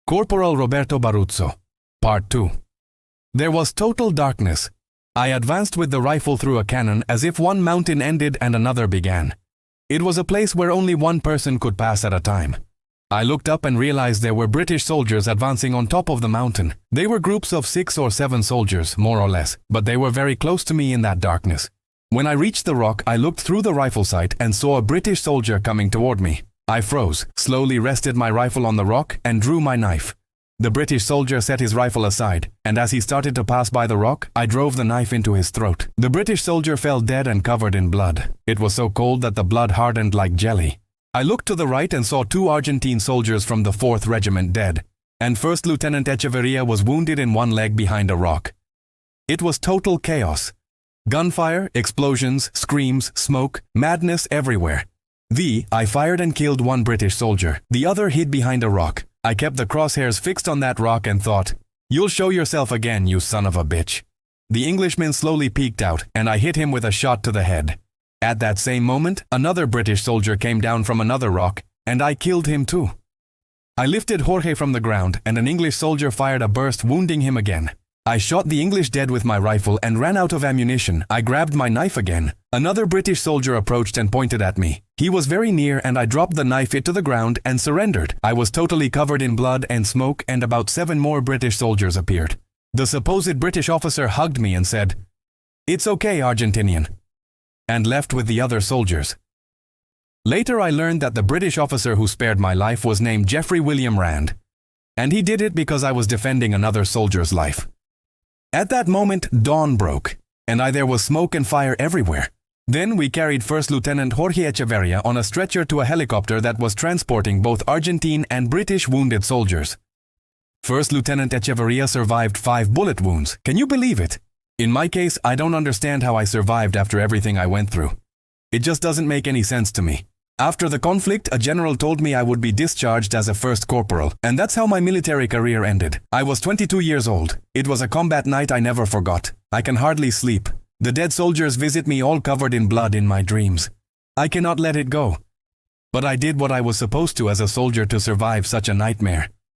Corporal Roberto Baruzzo. Part 2. There was total darkness. I advanced with the rifle through a cannon as if one mountain ended and another began. It was a place where only one person could pass at a time. I looked up and realized there were British soldiers advancing on top of the mountain. They were groups of 6 or 7 soldiers, more or less, but they were very close to me in that darkness. When I reached the rock, I looked through the rifle sight and saw a British soldier coming toward me. I froze, slowly rested my rifle on the rock, and drew my knife. The British soldier set his rifle aside, and as he started to pass by the rock, I drove the knife into his throat. The British soldier fell dead and covered in blood. It was so cold that the blood hardened like jelly. I looked to the right and saw 2 Argentine soldiers from the 4th Regiment dead, and First Lieutenant Echeverria was wounded in one leg behind a rock. It was total chaos. Gunfire, explosions, screams, smoke, madness everywhere. I fired and killed one British soldier. The other hid behind a rock. I kept the crosshairs fixed on that rock and thought, "You'll show yourself again, you son of a bitch." The Englishman slowly peeked out, and I hit him with a shot to the head. At that same moment, another British soldier came down from another rock, and I killed him too. I lifted Jorge from the ground, and an English soldier fired a burst, wounding him again. I shot the English dead with my rifle and ran out of ammunition. I grabbed my knife again. Another British soldier approached and pointed at me. He was very near, and I dropped the knife to the ground and surrendered. I was totally covered in blood and smoke, and about 7 more British soldiers appeared. The supposed British officer hugged me and said, "It's okay, Argentinian," and left with the other soldiers. Later I learned that the British officer who spared my life was named Geoffrey William Rand, and he did it because I was defending another soldier's life. At that moment, dawn broke, and there was smoke and fire everywhere. Then we carried First Lieutenant Jorge Echeverria on a stretcher to a helicopter that was transporting both Argentine and British wounded soldiers. First Lieutenant Echeverria survived 5 bullet wounds. Can you believe it? In my case, I don't understand how I survived after everything I went through. It just doesn't make any sense to me. After the conflict, a general told me I would be discharged as a first corporal, and that's how my military career ended. I was 22 years old. It was a combat night I never forgot. I can hardly sleep. The dead soldiers visit me all covered in blood in my dreams. I cannot let it go. But I did what I was supposed to as a soldier to survive such a nightmare.